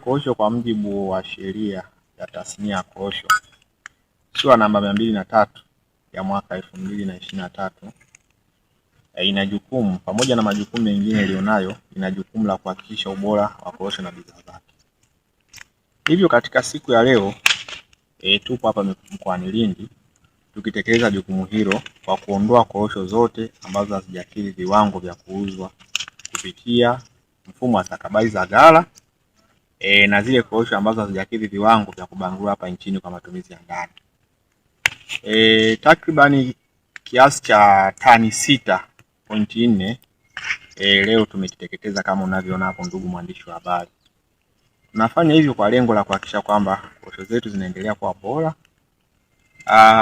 korosho kwa mujibu wa sheria ya tasnia ya korosho sura namba 203 ya mwaka 2023 ina jukumu pamoja na majukumu mengine ilionayo, ina jukumu la kuhakikisha ubora wa korosho na bidhaa zake. Hivyo katika siku ya leo tupo hapa mkoani Lindi tukitekeleza jukumu hilo kwa kuondoa korosho zote ambazo hazijakidhi viwango vya kuuzwa kupitia mfumo wa stakabadhi za ghala na zile korosho ambazo hazijakidhi viwango vya kubangulwa hapa nchini kwa matumizi ya ndani. Takribani kiasi cha tani 6.4 leo tumekiteketeza kama unavyoona hapo, ndugu mwandishi wa habari. Tunafanya hivyo kwa lengo la kuhakikisha kwamba korosho zetu zinaendelea kuwa bora.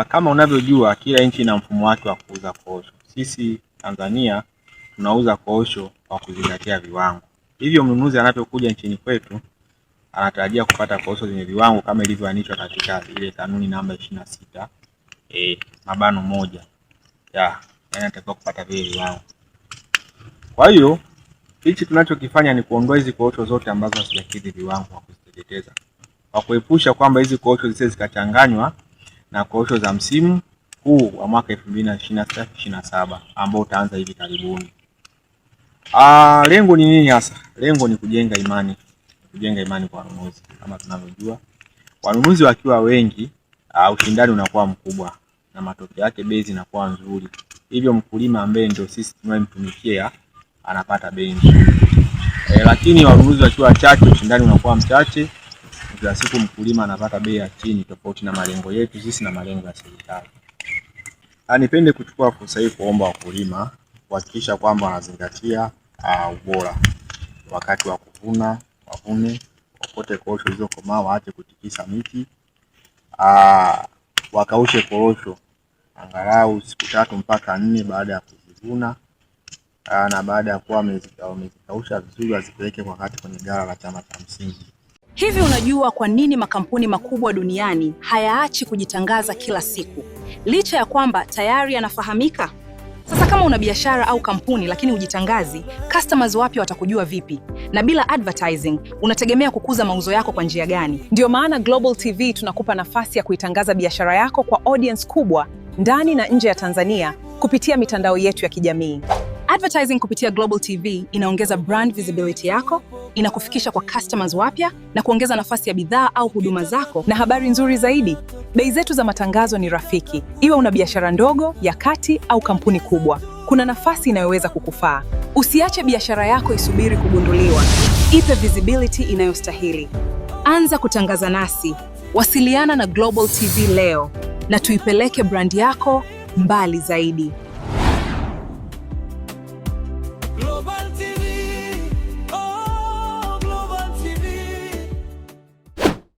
Kama unavyojua kila nchi ina mfumo wake wa kuuza korosho. Sisi Tanzania tunauza korosho kwa kuzingatia viwango. Hivyo mnunuzi anapokuja nchini kwetu anatarajia kupata korosho zenye viwango kama ilivyoainishwa katika ile kanuni namba 26 mabano 1 anatakiwa kupata vile viwango. Kwa hiyo hichi tunachokifanya ni kuondoa hizi korosho zote ambazo hazijakidhi viwango kwa kuziteketeza, kwa kuepusha kwamba hizi korosho zisije zikachanganywa na korosho za msimu huu wa mwaka 2026-27 ambao utaanza hivi karibuni. Lengo ni nini hasa? Lengo ni kujenga imani kwa wanunuzi. Kama tunavyojua, wanunuzi wakiwa wengi, ushindani unakuwa mkubwa na matokeo yake bei zinakuwa nzuri. Hivyo mkulima ambaye ndio sisi tunayemtumikia anapata bei nzuri. Lakini wanunuzi wakiwa wachache, ushindani unakuwa mchache. Kwa siku mkulima anapata bei ya chini, tofauti na malengo yetu sisi na malengo ya serikali. Nipende kuchukua fursa hii kuomba wakulima kuhakikisha kwamba wanazingatia ubora wakati wa kuvuna, wavune wakote korosho zilizokomaa, waache kutikisa miti, wakaushe korosho angalau siku 3 mpaka 4 baada ya kuzivuna, na baada ya kuwa wamezikausha vizuri wazipeleke kwa wakati kwenye ghala la chama cha msingi. Hivi unajua kwa nini makampuni makubwa duniani hayaachi kujitangaza kila siku licha ya kwamba tayari yanafahamika? Sasa kama una biashara au kampuni lakini hujitangazi, customers wapya watakujua vipi? Na bila advertising, unategemea kukuza mauzo yako kwa njia gani? Ndio maana Global TV tunakupa nafasi ya kuitangaza biashara yako kwa audience kubwa ndani na nje ya Tanzania kupitia mitandao yetu ya kijamii. Advertising kupitia Global TV inaongeza brand visibility yako, inakufikisha kwa customers wapya na kuongeza nafasi ya bidhaa au huduma zako. Na habari nzuri zaidi, bei zetu za matangazo ni rafiki. Iwe una biashara ndogo, ya kati au kampuni kubwa, kuna nafasi inayoweza kukufaa. Usiache biashara yako isubiri kugunduliwa. Ipe visibility inayostahili. Anza kutangaza nasi. Wasiliana na Global TV leo na tuipeleke brand yako mbali zaidi. Global